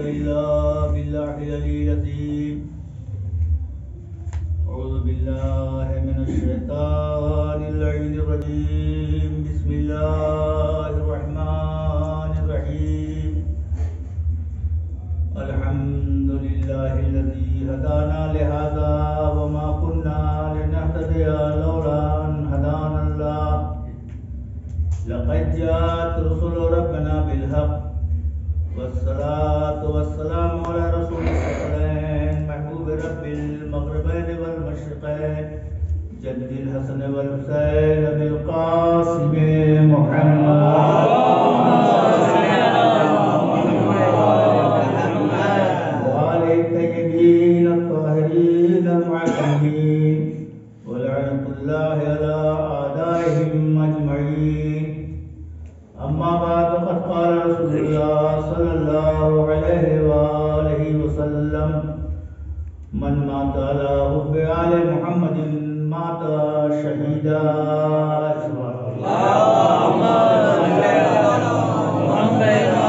إلا بالله العلي العظيم. أعوذ بالله من الشيطان اللعين الرجيم. بسم الله الرحمن الرحيم. الحمد لله الذي هدانا لهذا وما كنا لنهتدي لولا أن هدانا الله. لقد جاءت رسل ربنا بالحق والصلاة والسلام على رسول الثقلين محبوب رب المغربين والمشرقين جد الحسن والحسين بالقاسم محمد وآله الطيبين الطاهرين المعصومين ولعنة الله على أعدائهم أجمعين. أما بعد فقد قال رسول الله صلى الله عليه وآله وسلم من مات على حب آل محمد مات شهيدا. اللهم صل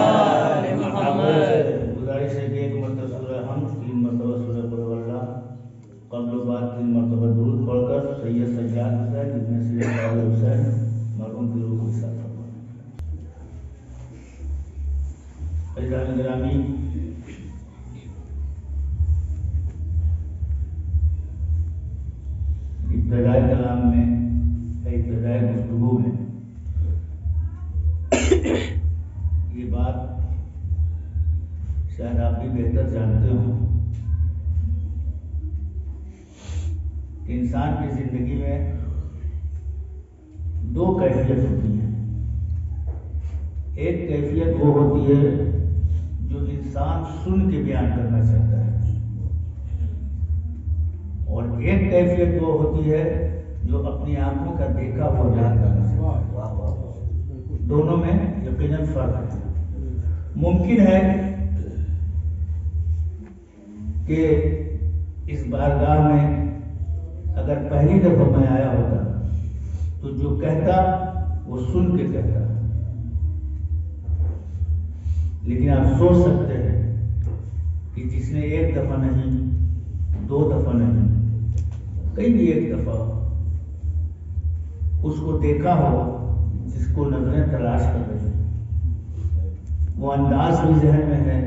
على محمد. گزارش ہے کہ ایک مرتبہ سورہ حمد، 3 مرتبہ سورہ قل هو اللہ، قبل و بعد 3 مرتبہ درود پڑھ کر سید سجاد حسین ابن سید حسین مرحوم کی روح کو ساتھ عزیزان گرامی، ابتدائی کلام میں ابتدائی گفتگو میں یہ بات شاید آپ بھی بہتر جانتے ہوں کہ انسان کی زندگی میں 2 کیفیت ہوتی ہیں. ایک کیفیت وہ ہوتی ہے جو انسان سن کے بیان کرنا چاہتا ہے، اور ایک کیفیت وہ ہوتی ہے جو اپنی آنکھوں کا دیکھا ہوا بیان کرنا چاہتا ہے. دونوں میں یقیناً فرق ہے. ممکن ہے کہ اس بارگاہ میں اگر پہلی دفعہ میں آیا ہوتا تو جو کہتا وہ سن کے کہتا، لیکن آپ سوچ سکتے ہیں کہ جس نے 1 دفعہ نہیں، 2 دفعہ نہیں، کئی بھی 1 دفعہ اس کو دیکھا ہو، جس کو نظریں تلاش کر رہی ہیں، وہ انداز بھی ذہن میں ہے،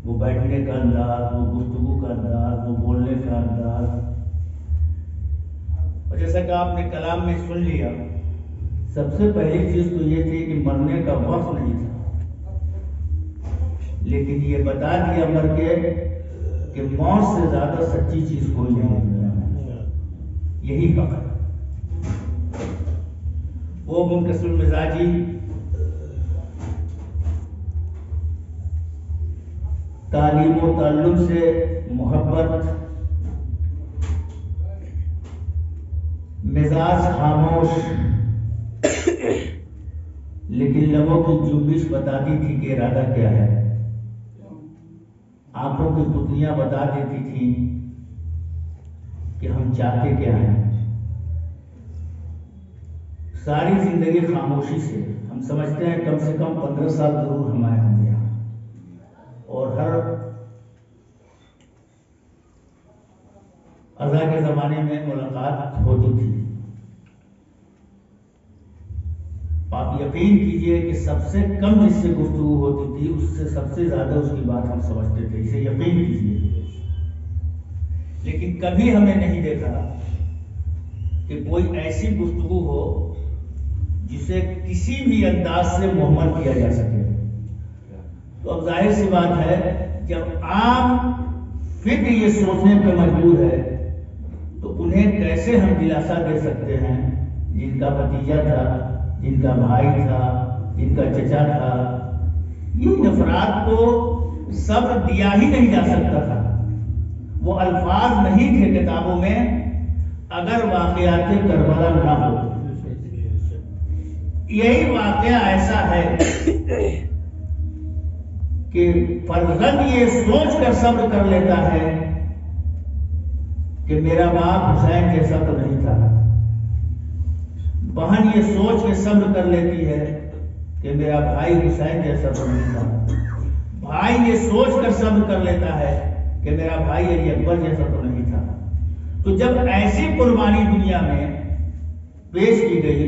وہ بیٹھنے کا انداز، وہ گفتگو کا انداز، وہ بولنے کا انداز. اور جیسا کہ آپ نے کلام میں سن لیا، سب سے پہلی چیز تو یہ تھی کہ مرنے کا وقت نہیں تھا، لیکن یہ بتا دیا مر کے کہ موت سے زیادہ سچی چیز کوئی نہیں ہے. یہی فقط وہ منکسر مزاجی تعلیم و تعلم سے محبت، مزاج خاموش لیکن لبوں کی جنبش بتاتی تھی کہ ارادہ کیا ہے. آنکھوں کی پتلیاں بتا دیتی تھی کہ ہم چاہتے کیا ہیں. ساری زندگی خاموشی سے، ہم سمجھتے ہیں کم سے کم 15 سال ضرور ہمارے ہوں گے یہاں، اور ہر اذان کے زمانے میں ملاقات ہوتی تھی. آپ یقین کیجئے کہ سب سے کم جس سے گفتگو ہوتی تھی اس سے سب سے زیادہ اس کی بات ہم سمجھتے تھے، اسے یقین کیجئے. لیکن کبھی ہمیں نہیں دیکھا کہ کوئی ایسی گفتگو ہو جسے کسی بھی انداز سے مہمل کیا جا سکے. تو اب ظاہر سی بات ہے، جب عام فکر یہ سوچنے پہ مجبور ہے تو انہیں کیسے ہم دلاسا دے سکتے ہیں جن کا بھتیجا تھا، جن کا بھائی تھا، جن کا چچا تھا. یہ افراد کو صبر دیا ہی نہیں جا سکتا تھا. وہ الفاظ نہیں تھے کتابوں میں اگر واقعات کربلا نہ ہو. یہی واقعہ ایسا ہے کہ فرزند یہ سوچ کر صبر کر لیتا ہے کہ میرا باپ حسین جیسا تو نہیں تھا. بہن یہ سوچ کے صبر کر لیتی ہے کہ میرا بھائی حسین جیسا تو نہیں تھا. بھائی یہ سوچ کر صبر کر لیتا ہے کہ میرا بھائی علی اکبر جیسا تو نہیں تھا. تو جب ایسی قربانی دنیا میں پیش کی گئی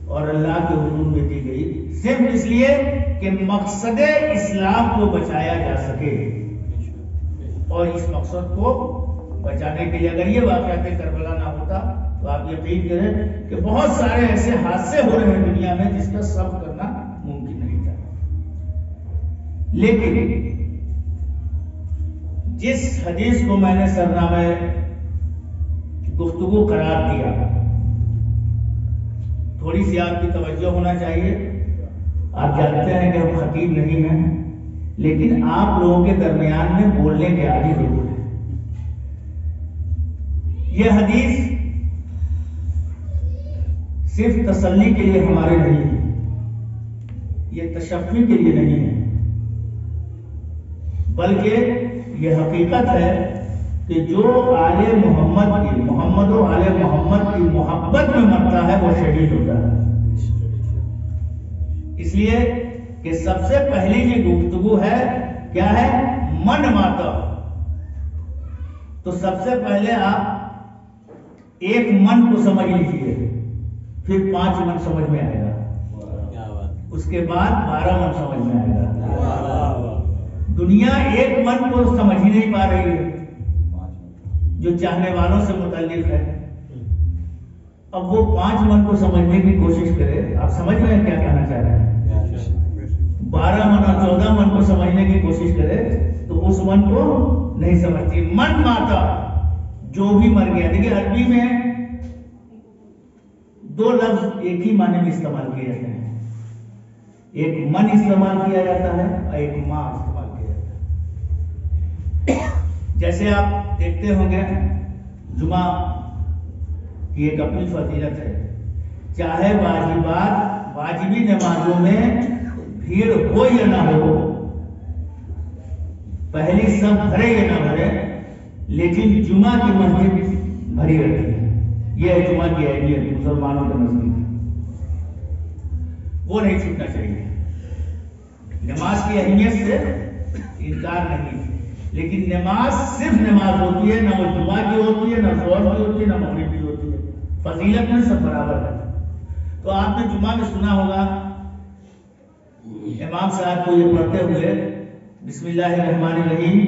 اور اللہ کے حضور میں دی گئی صرف اس لیے کہ مقصد اسلام کو بچایا جا سکے، اور اس مقصد کو بچانے کے لیے اگر یہ واقعات کربلا نہ ہوتا تو آپ یقین کریں کہ بہت سارے ایسے حادثے ہو رہے ہیں دنیا میں جس کا صبر کرنا ممکن نہیں تھا. لیکن جس حدیث کو میں نے سرنامہ گفتگو قرار دیا، تھوڑی سی آپ کی توجہ ہونا چاہیے. آپ جانتے ہیں کہ ہم خطیب نہیں ہیں، لیکن آپ لوگوں کے درمیان میں بولنے کے عادی ضرور ہیں. یہ حدیث صرف تسلی کے لیے ہمارے نہیں ہے، یہ تشفی کے لیے نہیں ہے، بلکہ یہ حقیقت ہے کہ جو آل محمد کی، محمد و آل محمد کی محبت میں مرتا ہے وہ شہید ہوتا ہے. اس لیے کہ سب سے پہلی یہ گفتگو ہے کیا ہے؟ من ماتا. تو سب سے پہلے آپ ایک من کو سمجھ لیجیے، پھر 5 من سمجھ میں آئے گا، اس کے بعد 12 من سمجھ میں آئے گا. دنیا ایک من کو سمجھ ہی نہیں پا رہی ہے جو چاہنے والوں سے متعلق ہے. اب وہ 5 من کو سمجھنے کی کوشش کرے. آپ سمجھ رہے ہیں کیا کہنا چاہ رہے ہیں؟ 12 من اور 14 من کو سمجھنے کی کوشش کرے تو اس من کو نہیں سمجھتی. من ماتا، جو بھی مر گیا. دیکھیے عربی میں 2 لفظ ایک ہی معنی میں استعمال کیے جاتے ہیں. ایک من استعمال کیا جاتا ہے اور ایک ماں استعمال کیا جاتا ہے. جیسے آپ دیکھتے ہوں گے جمعہ کی ایک اپنی فضیلت ہے. چاہے واجبی نمازوں میں بھیڑ ہو یا نہ ہو، پہلی سب بھرے یا نہ بھرے، لیکن جمعہ کی مسجد بھری رہتی ہے. یہ ہے جمعہ کی اہمیت مسلمانوں کے نزدیک، وہ نہیں چھوٹنا چاہیے. نماز کی اہمیت سے انکار نہیں، لیکن نماز صرف نماز ہوتی ہے، نہ وہ جمعہ کی ہوتی ہے، نہ ظہر کی ہوتی ہے، نہ مغرب کی ہوتی ہے. فضیلت میں سب برابر ہے. تو آپ نے جمعہ میں سنا ہوگا امام صاحب کو یہ پڑھتے ہوئے بسم اللہ الرحمن الرحیم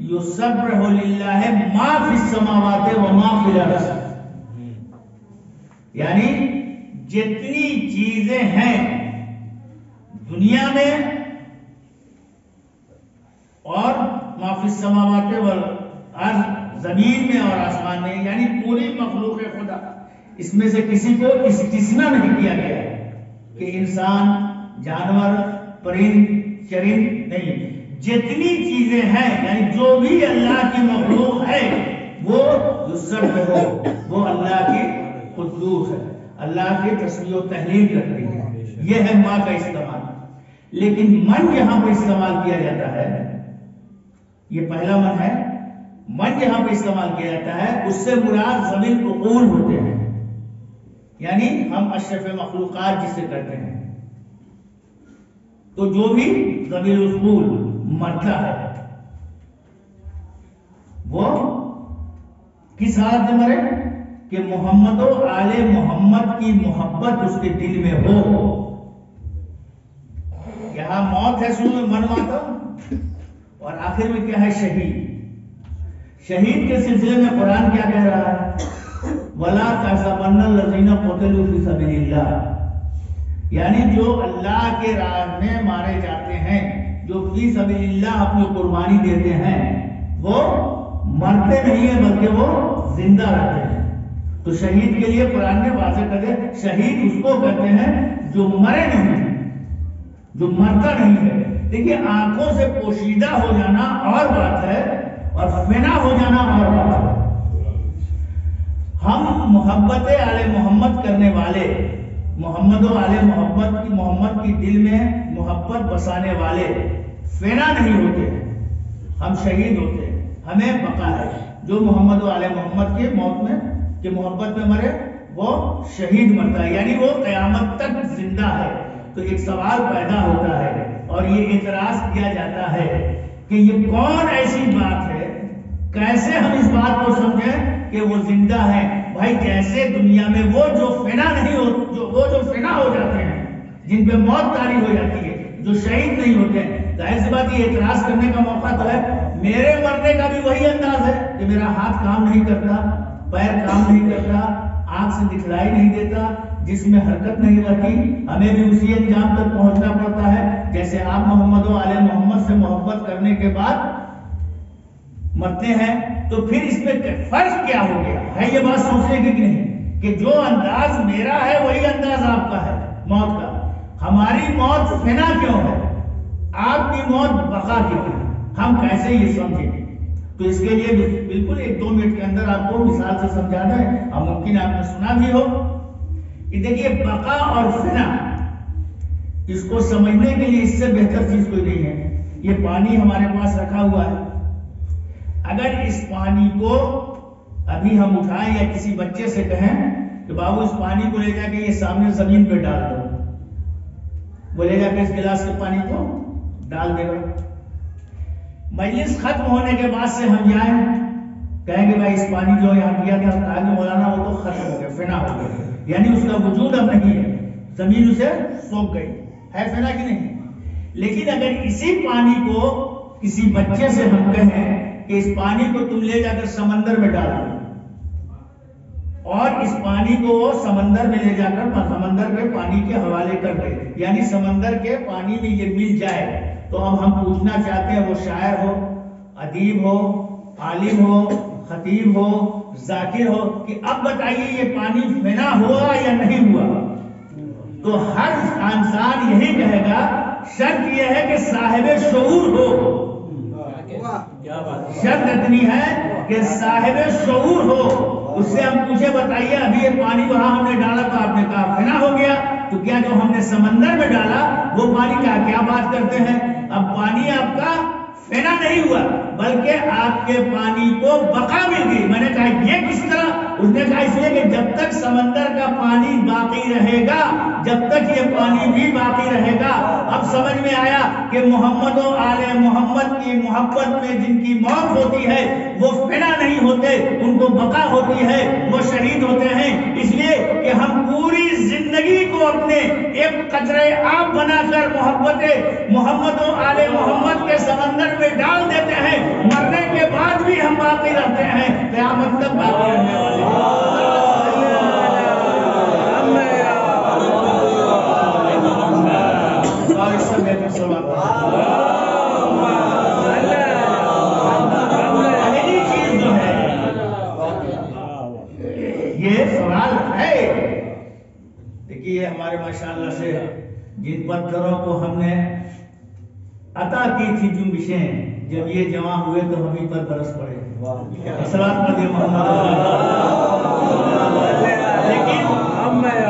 یسبح للہ ما فی السماوات و ما فی الارض، یعنی جتنی چیزیں ہیں دنیا میں اور ما فی السماوات والارض، زمین میں اور آسمان میں، یعنی پوری مخلوق خدا، اس میں سے کسی کو استثناء نہیں کیا گیا ہے کہ انسان، جانور، پرند، چرند، نہیں. جتنی چیزیں ہیں یعنی جو بھی اللہ کی مخلوق ہے وہ یسبح ہو، وہ اللہ کی قدوس ہے، اللہ کی تسبیح و تحلیل کر رہی ہے. یہ ہے ماں کا استعمال. لیکن من یہاں پہ استعمال کیا جاتا ہے، یہ پہلا من ہے. من جہاں پہ استعمال کیا جاتا ہے اس سے مراد ذوی العقول ہوتے ہیں، یعنی ہم اشرف مخلوقات جسے کرتے ہیں. تو جو بھی ذوی العقول مرتا ہے وہ کس حالت میں مرے؟ کہ محمد و آل محمد کی محبت اس کے دل میں ہو. یہاں موت ہے، شروع میں من ماتا، اور آخر میں کیا ہے؟ شہید. شہید کے سلسلے میں قرآن کیا کہہ رہا ہے؟ وَلَا تَحْسَبَنَّ الَّذِينَ قُتِلُوا فِي سَبِيلِ اللَّهِ، یعنی جو اللہ کے راہ میں مارے جاتے ہیں، جو فی سبیل اللہ اپنی قربانی دیتے ہیں، وہ مرتے نہیں ہیں بلکہ وہ زندہ رہتے ہیں. تو شہید کے لیے قرآن نے واضح کر دیا، شہید اس کو کہتے ہیں جو مرے نہیں، جو مرتا نہیں ہے. دیکھیے آنکھوں سے پوشیدہ ہو جانا اور بات ہے اور فنا ہو جانا اور بات ہے. ہم محبت آل محمد کرنے والے، محمد و آل محمد کی دل میں محبت بسانے والے فنا نہیں ہوتے ہیں، ہم شہید ہوتے ہیں. ہمیں بقا ہے. جو محمد و آل محمد کے موت میں کہ محبت میں مرے وہ شہید مرتا ہے، یعنی وہ قیامت تک زندہ ہے. تو ایک سوال پیدا ہوتا ہے اور یہ اعتراض کیا جاتا ہے کہ یہ کون ایسی بات ہے، کیسے ہم اس بات کو سمجھیں کہ وہ زندہ ہے؟ بھائی جیسے دنیا میں وہ جو فنا نہیں ہو، وہ جو فنا ہو جاتے ہیں، جن پہ موت طاری ہو جاتی ہے، جو شہید نہیں ہوتے ہیں، ظاہر سی بات یہ اعتراض کرنے کا موقع تو ہے۔ میرے مرنے کا بھی وہی انداز ہے کہ میرا ہاتھ کام نہیں کرتا، پیر کام نہیں کرتا، آنکھ سے دکھلائی نہیں دیتا، جس میں حرکت نہیں رہتی، ہمیں بھی اسی انجام تک پہنچنا پڑتا ہے جیسے آپ محمد و آل محمد سے محبت کرنے کے بعد مرتے ہیں۔ تو پھر اس میں فرق کیا ہو گیا ہے؟ یہ بات سوچنے کی کہ نہیں کہ جو انداز میرا ہے وہی انداز آپ کا ہے موت کا۔ ہماری موت فنا کیوں ہے، آپ کی موت بقا کیوں ہے؟ ہم کیسے یہ سمجھیں؟ تو اس کے لیے بالکل 1-2 منٹ کے اندر آپ کو مثال سے سمجھا دیں، اور ممکن آپ نے سنا بھی ہو کہ دیکھیے بقا اور فنا، اس کو سمجھنے کے لیے اس سے بہتر چیز کوئی نہیں ہے۔ یہ پانی ہمارے پاس رکھا ہوا ہے، اگر اس پانی کو ابھی ہم اٹھائیں یا کسی بچے سے کہیں کہ بابو اس پانی کو لے جا کے یہ سامنے زمین پہ ڈال دو، وہ لے جا کے اس گلاس کے پانی کو ڈال دے گا۔ مجلس ختم ہونے کے بعد سے ہم جائیں کہیں گے بھائی اس پانی جو یہاں کیا تھا، کہا کہ مولانا وہ تو ختم ہو گیا، فنا ہو گیا، یعنی اس کا وجود اب نہیں ہے، زمین اسے سونپ گئی ہے، فنا کی نہیں۔ لیکن اگر اسی پانی کو کسی بچے سے ہم کہیں کہ اس پانی کو تم لے جا کر سمندر میں ڈال دو، اور اس پانی کو سمندر میں لے جا کر سمندر کے پانی کے حوالے کر دے، یعنی سمندر کے پانی میں یہ مل جائے، تو اب ہم پوچھنا چاہتے ہیں وہ شاعر ہو، ادیب ہو، عالم ہو، خطیب ہو، ذاکر ہو، کہ اب بتائیے یہ پانی فنا ہوا یا نہیں ہوا؟ تو ہر انسان یہی کہے گا، شرط یہ ہے کہ صاحب شعور ہو، شرط اتنی ہے کہ صاحب شعور ہو۔ اس سے ہم پوچھے بتائیے ابھی یہ پانی وہاں ہم نے ڈالا تو آپ نے کہا فنا ہو گیا، تو کیا جو ہم نے سمندر میں ڈالا وہ پانی کا کیا بات کرتے ہیں؟ اب پانی آپ کا فنا نہیں ہوا بلکہ آپ کے پانی کو بقا مل گئی۔ میں نے کہا یہ کس طرح؟ اس نے کہا اس لیے کہ جب تک سمندر کا پانی باقی رہے گا، جب تک یہ پانی بھی باقی رہے گا۔ اب سمجھ میں آیا کہ محمد و آل محمد کی محبت میں جن کی موت ہوتی ہے وہ فنا نہیں ہوتے، ان کو بقا ہوتی ہے، وہ شہید ہوتے ہیں۔ اس لیے کہ ہم پوری زندگی کو اپنے ایک قطرے آب بنا کر محمد و آل محمد کے سمندر میں ڈال دیتے ہیں، مرنے کے بعد بھی ہم باقی رہتے ہیں، قیامت تک باقی رہنے والے ہیں۔ اور اس سے بہتر سوال پہلی چیز جو ہے یہ سوال ہے، دیکھیے ہمارے ماشاءاللہ سے جن پتھروں کو ہم نے عطا کی تھی جنبشیں، جب یہ جمع ہوئے تو ہم ہی پر برس پڑے۔ صلوات پڑھیے محمد۔ لیکن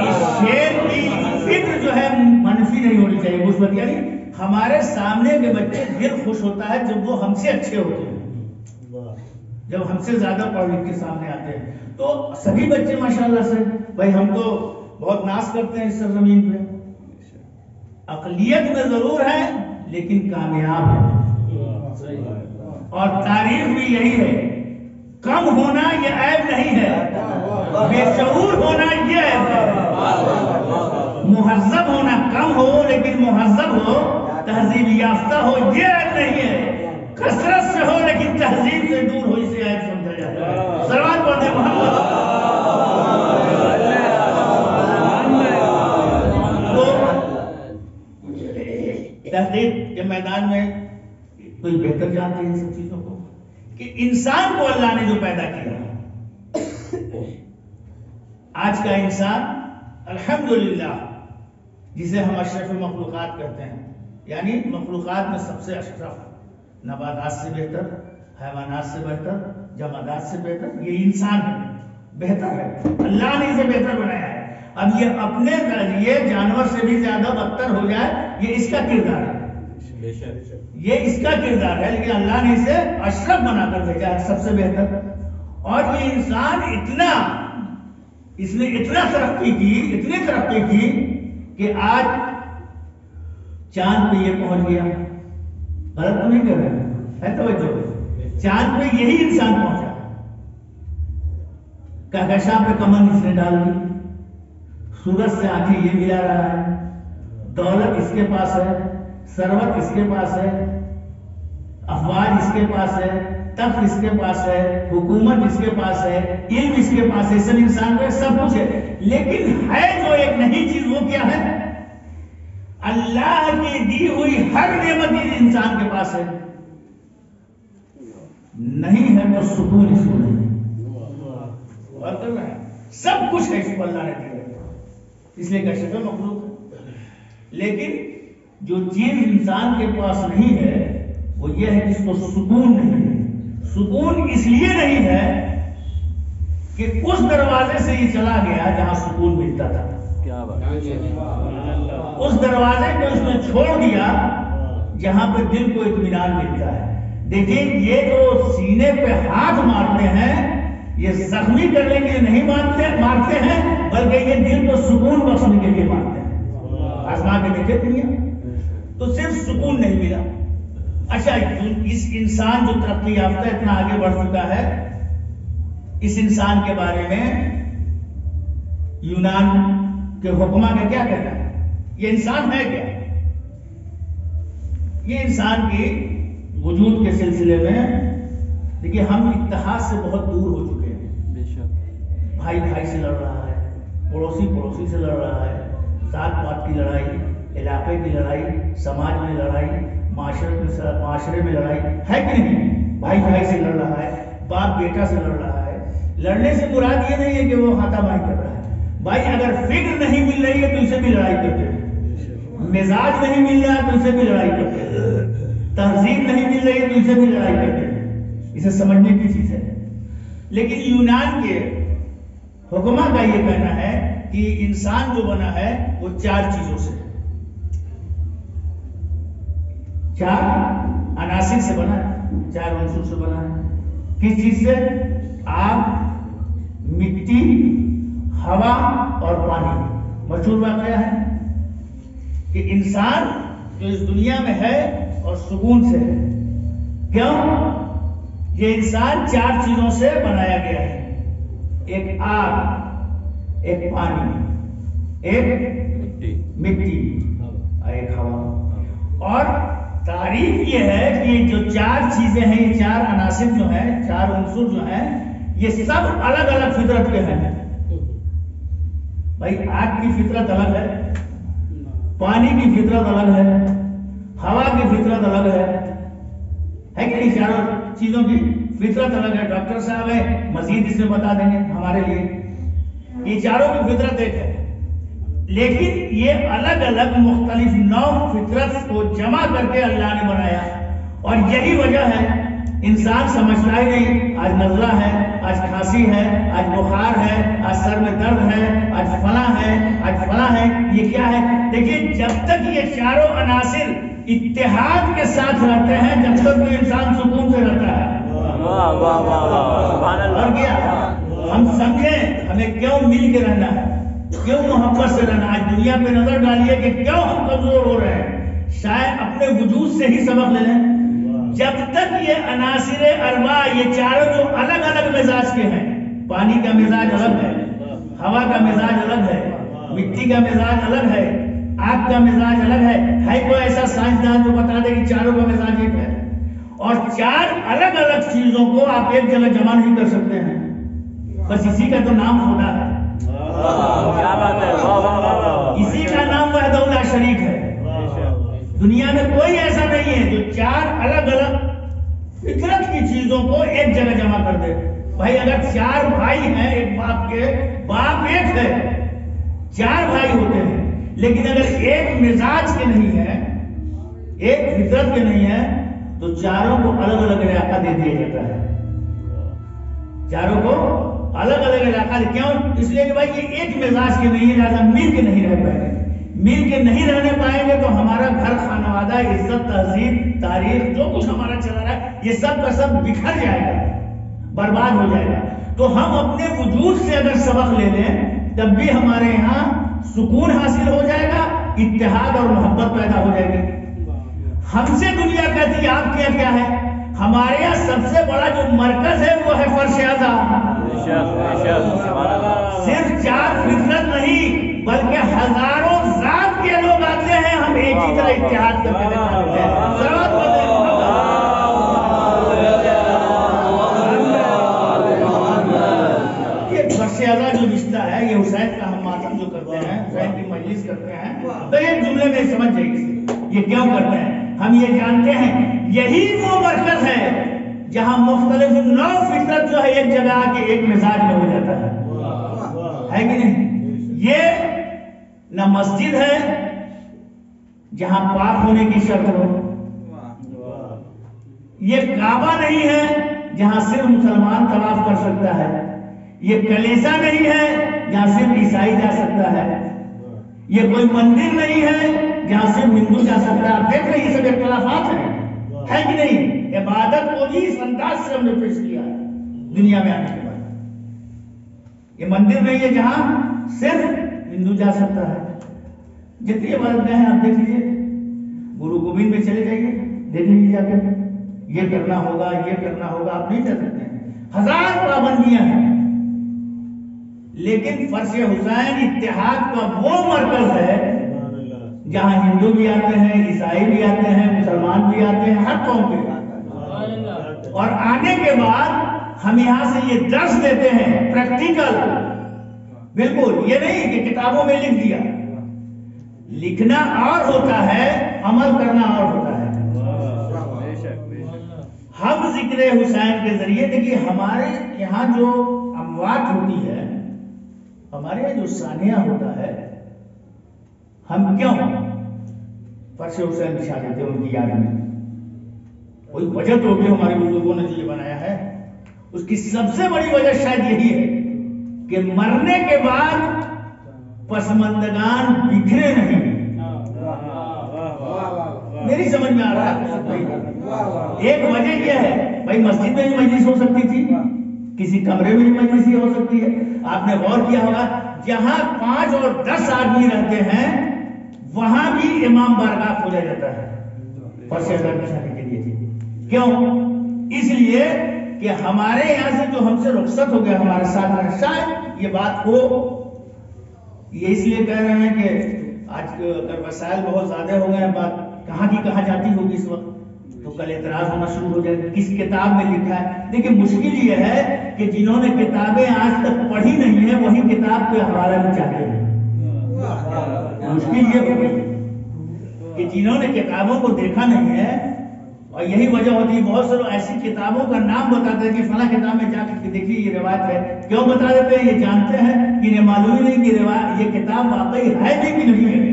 اس شعر کی فکر جو ہے منفی نہیں ہونی چاہیے، مثبت، یعنی ہمارے سامنے کے بچے دل خوش ہوتا ہے جب وہ ہم سے اچھے ہوتے ہیں، جب ہم سے زیادہ پڑھ لکھ کے سامنے آتے ہیں۔ تو سبھی بچے ماشاءاللہ سے، بھائی ہم تو بہت ناز کرتے ہیں اس سرزمین پہ، اقلیت میں ضرور ہے لیکن کامیاب ہے، اور تاریخ بھی یہی ہے، کم ہونا یہ عیب نہیں ہے، بے شعور ہونا یہ عیب ہے، مہذب ہونا کم ہو لیکن مہذب ہو، تہذیب یافتہ ہو یہ عیب نہیں ہے، کثرت سے ہو لیکن تہذیب سے دور ہو اسے عیب سمجھا جاتا ہے۔ صلوات پڑھتے محمد۔ تحقیق کے میدان میں کوئی بہتر جانتے ہیں ان سب چیزوں کو کہ انسان کو اللہ نے جو پیدا کیا، آج کا انسان الحمدللہ جسے ہم اشرف مخلوقات کہتے ہیں، یعنی مخلوقات میں سب سے اشرف، نباتات سے بہتر، حیوانات سے بہتر، جمادات سے بہتر یہ انسان ہے، بہتر ہے، اللہ نے اسے بہتر بنایا ہے۔ اب یہ اپنے ذریعے جانور سے بھی زیادہ بدتر ہو جائے یہ اس کا کردار ہے، یہ اس کا کردار ہے، لیکن اللہ نے اسے اشرف بنا کر بھیجا ہے، سب سے بہتر۔ اور یہ انسان اس نے اتنا ترقی کی کہ آج چاند پہ یہ پہنچ گیا، غلط تو نہیں کر رہے ہے توجہ، چاند پہ یہی انسان پہنچا، کہکشاں پہ کمر اس نے ڈال دی، سورج سے آنکھیں یہ ملا رہا ہے، دولت اس کے پاس ہے، ثروت اس کے پاس ہے، افواج اس کے پاس ہے، تخت اس کے پاس ہے، حکومت اس کے پاس ہے، علم اس کے پاس ہے، سب انسان کو سب کچھ ہے، لیکن ہے جو ایک نئی چیز، وہ کیا ہے؟ اللہ کی دی ہوئی ہر نعمت انسان کے پاس ہے، نہیں ہے تو سکون اس کو نہیں، سب کچھ ہے اس کو اللہ نے دیا، اس لیے کہ شکل مخلوق ہے، لیکن جو چیز انسان کے پاس نہیں ہے وہ یہ ہے کہ اس کو سکون نہیں ہے۔ سکون اس لیے نہیں ہے کہ اس دروازے سے یہ چلا گیا جہاں سکون ملتا تھا، کیا بات، اس دروازے کو اس نے چھوڑ دیا جہاں پہ دل کو اطمینان ملتا ہے۔ دیکھیں یہ جو سینے پہ ہاتھ مارتے ہیں یہ زخمی کرنے کے لیے نہیں مارتے ہیں، بلکہ یہ دل کو سکون بخشنے کے لیے مارتے ہیں۔ آزما کے دیکھے دنیا تو صرف سکون نہیں ملا۔ اچھا، اس انسان جو ترقی یافتہ اتنا آگے بڑھ چکا ہے، اس انسان کے بارے میں یونان کے حکما کا کیا کہنا ہے؟ یہ انسان ہے کیا؟ یہ انسان کی وجود کے سلسلے میں دیکھیے ہم اتحاد سے بہت دور ہو چکے ہیں، بھائی بھائی سے لڑ رہا ہے، پڑوسی پڑوسی سے لڑ رہا ہے، ذات پات کی لڑائی، علاقے کی لڑائی، سماج میں لڑائی، معاشرے میں لڑائی ہے کہ نہیں؟ بھائی بھائی سے لڑ رہا ہے، باپ بیٹا سے لڑ رہا ہے۔ لڑنے سے مراد یہ نہیں ہے کہ وہ ہاتھا پائی کر رہا ہے، بھائی اگر فکر نہیں مل رہی ہے تو اسے بھی لڑائی کرتے ہیں، مزاج نہیں مل رہا تو اسے بھی لڑائی کرتے ہیں، تہذیب نہیں مل رہی ہے تو اسے بھی لڑائی کرتے ہیں۔ اسے سمجھنے کی چیز ہے، لیکن یونان کے حکما کا یہ کہنا ہے کہ انسان جو بنا ہے وہ چار چیزوں سے، چار عناصر سے بنا ہے، چار عنصر سے بنا ہے۔ کس چیز سے؟ آگ، مٹی، ہوا اور پانی۔ مشہور واقعہ ہے کہ انسان جو اس دنیا میں ہے اور سکون سے ہے، کیوں؟ یہ انسان چار چیزوں سے بنایا گیا ہے، ایک آگ، ایک پانی، ایک مٹی اور ایک ہوا۔ اور تعریف یہ ہے کہ جو چار چیزیں ہیں، یہ چار عناصر جو ہیں، چار عنصر جو ہیں، یہ سب الگ الگ فطرت کے ہیں۔ بھائی آگ کی فطرت الگ ہے، پانی کی فطرت الگ ہے، ہوا کی فطرت الگ ہے کہ نہیں؟ چاروں چیزوں کی فطرت الگ ہے۔ ڈاکٹر صاحب ہے مزید اس میں بتا دیں گے ہمارے لیے، یہ چاروں کی فطرت ایک ہے، لیکن یہ الگ الگ مختلف نوع فطرت کو جمع کر کے اللہ نے بنایا، اور یہی وجہ ہے انسان سمجھتا ہی نہیں، آج نزلہ ہے، آج کھانسی ہے، آج بخار ہے، آج سر میں درد ہے، آج فلاں ہے، آج فلاں ہے۔ یہ کیا ہے؟ دیکھیے جب تک یہ چاروں عناصر اتحاد کے ساتھ رہتے ہیں جب تک وہ انسان سکون سے رہتا ہے۔ اور کیا ہم سمجھیں ہمیں کیوں مل کے رہنا ہے، کیوں محبت سے رہنا ہے؟ آج دنیا پہ نظر ڈالیے کہ کیوں ہم کمزور ہو رہے ہیں، شاید اپنے وجود سے ہی سبق لے لیں۔ جب تک یہ عناصر اربع، یہ چاروں جو الگ الگ مزاج کے ہیں، پانی کا مزاج الگ ہے، ہوا کا مزاج الگ ہے، مٹی کا مزاج الگ ہے، آگ کا مزاج الگ ہے کوئی ایسا سائنسدان جو بتا دے کہ چاروں کا مزاج ایک ہے؟ اور چار الگ الگ چیزوں کو آپ ایک جگہ جمع نہیں کر سکتے ہیں، بس اسی کا تو نام خدا ہے، اسی کا نام وحدہ لا شریک ہے۔ دنیا میں کوئی ایسا نہیں ہے جو چار الگ الگ فطرت کی چیزوں کو ایک جگہ جمع کر دے۔ بھائی اگر چار بھائی ہیں ایک باپ کے، باپ ایک ہے، چار بھائی ہوتے ہیں، لیکن اگر ایک مزاج کے نہیں ہے، ایک فطرت کے نہیں ہے، تو چاروں کو الگ الگ علاقہ دے دیا جاتا ہے، چاروں کو الگ الگ علاقہ۔ کیوں؟ اس لیے کہ بھائی یہ ایک مزاج کے نہیں ہے، لہٰذا مل کے نہیں رہ پائیں گے، مل کے نہیں رہنے پائیں گے تو ہمارا گھر، خانوادہ، عزت، تہذیب، تاریخ، جو کچھ ہمارا چلا رہا ہے یہ سب کا سب بکھر جائے گا، برباد ہو جائے گا۔ تو ہم اپنے وجود سے اگر سبق لے لیں تب بھی ہمارے یہاں سکون حاصل ہو جائے گا، اتحاد اور محبت پیدا ہو جائے گی. ہم سے دنیا کہتی ہے آپ کیا کیا ہے؟ ہمارے یہاں سب سے بڑا جو مرکز ہے وہ ہے فرش اعظم. صرف 4 فطرت نہیں بلکہ ہزاروں ذات کے لوگ آتے ہیں، ہم ایک ہی طرح اتحاد کر کے دکھاتے ہیں. جو رشتہ ہے یہ حسین کا ہم ماتم جو کرتے ہیں، حسین کی مجلس کرتے ہیں، تو ایک جملے میں سمجھ جائیے یہ کیوں کرتے ہیں. ہم یہ جانتے ہیں یہی وہ مرکز ہے جہاں مختلف 9 فطرت جو ہے ایک جگہ آ کے ایک مزاج میں ہو جاتا ہے کہ نہیں؟ یہ نہ مسجد ہے جہاں پاک ہونے کی شرط ہو، یہ کعبہ نہیں ہے جہاں صرف مسلمان طواف کر سکتا ہے، یہ کلیسا نہیں ہے جہاں صرف عیسائی جا سکتا ہے، یہ کوئی مندر نہیں ہے جہاں صرف ہندو جا سکتا ہے. آپ دیکھ رہے ہیں یہ سب اختلافات ہیں، ہے کہ نہیں؟ عبادت کو بھی اس انداز سے ہم نے پیش کیا ہے دنیا میں آنے کے بعد. یہ مندر نہیں ہے جہاں صرف ہندو جا سکتا ہے. جتنی عبادت گاہیں آپ دیکھ لیجیے، گرو گوبند میں چلے جائیے، دیکھ لیجیے جا کے یہ کرنا ہوگا یہ کرنا ہوگا، آپ نہیں کر سکتے ہیں. 1000 پابندیاں ہیں، لیکن فرش حسین اتحاد کا وہ مرکز ہے جہاں ہندو بھی آتے ہیں، عیسائی بھی آتے ہیں، مسلمان بھی آتے ہیں، ہر قوم کے آتے ہیں. اور آنے کے بعد ہم یہاں سے یہ درس دیتے ہیں پریکٹیکل. بالکل یہ نہیں کہ کتابوں میں لکھ دیا، لکھنا اور ہوتا ہے، عمل کرنا اور ہوتا ہے. ہم ذکر حسین کے ذریعے دیکھیے ہمارے یہاں جو اموات ہوتی ہے، ہمارے یہاں جو سانحہ ہوتا ہے، ہم کیوں فرش حسین بچھا دیتے ہیں ان کی یاد میں؟ کوئی وجہ تو بھی ہمارے بزرگوں نے یہ بنایا ہے. اس کی سب سے بڑی وجہ شاید یہی ہے کہ مرنے کے بعد پسماندگان بکھرے نہیں. میری سمجھ میں آ رہا ہے. ایک وجہ یہ ہے بھائی مسجد میں بھی مجلس ہو سکتی تھی، کسی کمرے میں بھی مجلس ہی ہو سکتی ہے. آپ نے غور کیا ہوگا جہاں 5 اور 10 آدمی رہتے ہیں وہاں بھی امام بارگاہ کھولا جاتا ہے فرش اعظم بچھانے کے لیے. کیوں؟ اس لیے کہ ہمارے یہاں سے جو ہم سے رخصت ہو گیا ہمارے ساتھ، شاید یہ بات ہو. یہ اس لیے کہہ رہے ہیں کہ آج اگر وسائل بہت زیادہ ہو گئے ہیں، بات کہاں کی کہاں جاتی ہوگی اس وقت، تو کل اعتراض ہونا شروع ہو جائے کس کتاب میں لکھا ہے. دیکھیں مشکل یہ ہے کہ جنہوں نے کتابیں آج تک پڑھی نہیں ہیں وہی کتاب پہ حوالہ بھی چاہتے ہیں. مشکل یہ ہو گئی کہ جنہوں نے کتابوں کو دیکھا نہیں ہے، اور یہی وجہ ہوتی ہے بہت سے لوگ ایسی کتابوں کا نام بتاتے ہیں کہ فلاں کتاب میں جا کے دیکھیے یہ روایت ہے. کیوں بتا دیتے ہیں؟ یہ جانتے ہیں کہ انہیں معلوم ہی نہیں کہ یہ کتاب واقعی ہے بھی کہ نہیں ہے.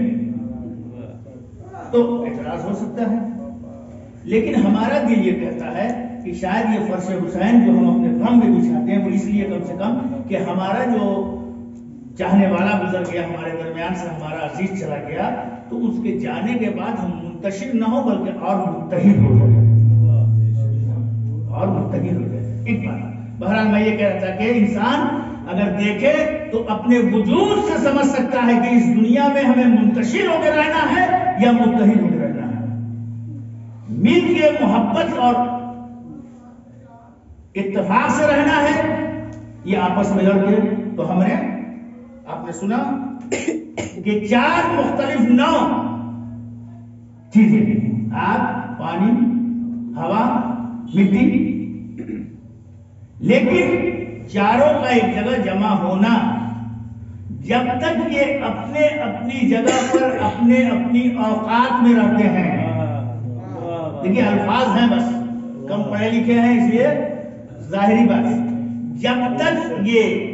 تو اعتراض ہو سکتا ہے، لیکن ہمارا دل یہ کہتا ہے کہ شاید یہ فرش حسین جو ہم اپنے غم میں بچھاتے ہیں وہ اس لیے کم سے کم کہ ہمارا جو چاہنے والا گزر گیا، ہمارے درمیان سے ہمارا عزیز چلا گیا، تو اس کے جانے کے بعد ہم منتشر نہ ہو بلکہ اور متحد ہو جائے، اور متحد ہو جائے. ایک بات بہرحال میں یہ کہہ رہا تھا کہ انسان اگر دیکھے تو اپنے وجود سے سمجھ سکتا ہے کہ اس دنیا میں ہمیں منتشر ہو کے رہنا ہے یا متحد ہو کے رہنا ہے. مل کے محبت اور اتفاق سے رہنا ہے، یہ آپس میں لڑ کے. تو ہم نے آپ نے سنا کہ 4 مختلف نوع چیزیں، آگ، پانی، ہوا، مٹی، لیکن چاروں کا ایک جگہ جمع ہونا، جب تک یہ اپنے اپنی جگہ پر اپنے اپنی اوقات میں رہتے ہیں. دیکھیے الفاظ ہیں بس، کم پڑھے لکھے ہیں اس لیے ظاہری بات ہے. جب تک یہ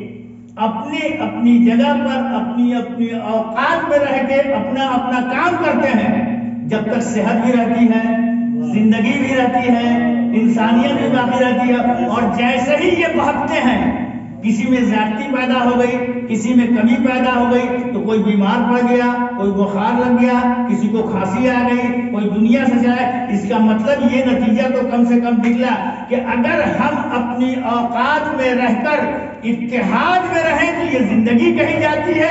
اپنی اپنی جگہ پر اپنی اپنی اوقات میں رہ کے اپنا اپنا کام کرتے ہیں، جب تک صحت بھی رہتی ہے، زندگی بھی رہتی ہے، انسانیت بھی باقی رہتی ہے. اور جیسے ہی یہ بھاگتے ہیں، کسی میں زیادتی پیدا ہو گئی، کسی میں کمی پیدا ہو گئی، تو کوئی بیمار پڑ گیا، کوئی بخار لگ گیا، کسی کو کھانسی آ گئی، کوئی دنیا سے جائے. اس کا مطلب یہ نتیجہ تو کم سے کم نکلا کہ اگر ہم اپنی اوقات میں رہ کر اتحاد میں رہیں تو یہ زندگی کہی جاتی ہے،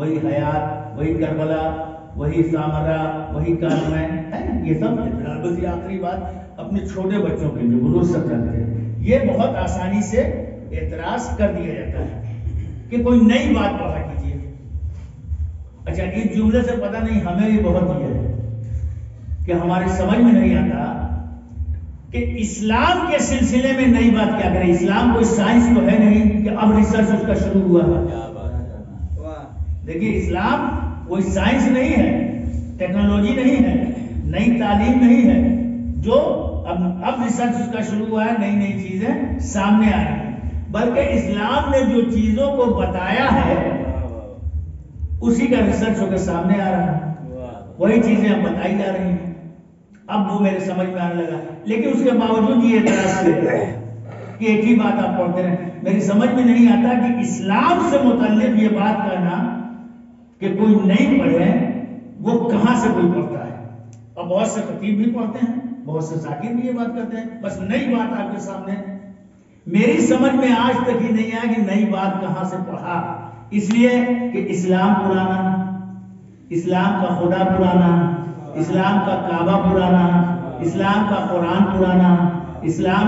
وہی حیات، وہی کربلا، وہی سامرا، وہی کارمین ہے، یہ سب بس یہ آخری بات اپنے چھوٹے بچوں کے لیے بزرگ سب جانتے ہیں. یہ بہت آسانی سے اعتراض کر دیا جاتا ہے کہ کوئی نئی بات پڑھا کیجیے. اچھا اس جملے سے پتہ نہیں ہمیں یہ بہت یہ ہے کہ ہمارے سمجھ میں نہیں آتا کہ اسلام کے سلسلے میں نئی بات کیا کرے. اسلام کوئی سائنس تو ہے نہیں کہ اب ریسرچ اس کا شروع ہوا ہے. دیکھیے اسلام کوئی سائنس نہیں ہے، ٹیکنالوجی نہیں ہے، نئی تعلیم نہیں ہے جو اب ریسرچ اس کا شروع ہوا ہے، نئی نئی چیزیں سامنے آ رہی ہیں. بلکہ اسلام نے جو چیزوں کو بتایا ہے اسی کا ریسرچ ہو کے سامنے آ رہا ہے، وہی چیزیں اب بتائی جا رہی ہیں. اب وہ میرے سمجھ میں آنے لگا، لیکن اس کے باوجود یہ اعتراض کہ ایک ہی بات آپ پڑھتے رہیں. میری سمجھ میں نہیں آتا کہ اسلام سے متعلق یہ بات کہنا کہ کوئی نہیں پڑھے وہ کہاں سے کوئی پڑھتا ہے. اور بہت سے خطیب بھی پڑھتے ہیں، بہت سے ذاکر بھی یہ بات کرتے ہیں، بس نئی بات آپ کے سامنے. میری سمجھ میں آج تک ہی نہیں آیا کہ نئی بات کہاں سے پڑھا. اس لیے کہ اسلام پرانا، اسلام کا خدا پرانا، اسلام کا کعبہ پرانا، اسلام کا قرآن پرانا، اسلام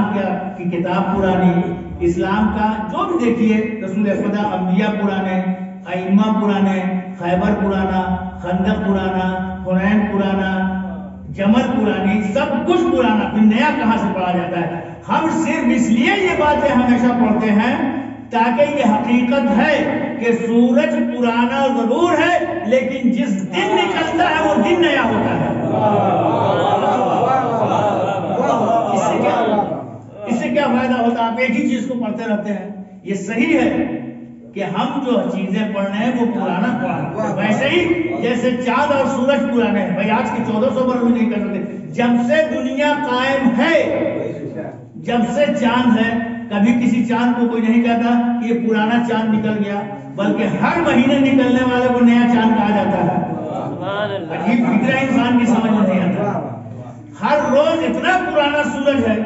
کی کتاب پرانی، اسلام کا جو بھی دیکھیے رسول خدا، انبیاء پرانے، ائمہ پرانے، خیبر پرانا، خندق پرانا، حنین پرانا، جمل پرانی، سب کچھ پرانا. پھر نیا کہاں سے پڑھا جاتا ہے؟ ہم صرف اس لیے یہ باتیں ہمیشہ پڑھتے ہیں تاکہ یہ حقیقت ہے کہ سورج پرانا ضرور ہے لیکن جس دن نکلتا ہے وہ دن نیا ہوتا ہے. اس سے کیا فائدہ ہوتا ہے؟ آپ ایک ہی چیز کو پڑھتے رہتے ہیں. یہ صحیح ہے کہ ہم جو چیزیں پڑھ رہے ہیں وہ پرانا پڑھا، ویسے ہی جیسے چاند اور سورج پرانے ہیں. بھائی آج کی 1400 برس بھی نہیں کر سکتے. جب سے دنیا قائم ہے، جب سے چاند ہے، کبھی کسی چاند کو کوئی نہیں کہتا کہ یہ پرانا چاند نکل گیا، بلکہ ہر مہینے نکلنے والے کو نیا چاند کہا جاتا ہے. عجیب فکر انسان کی سمجھ میں نہیں آتا. ہر روز اتنا پرانا سورج ہے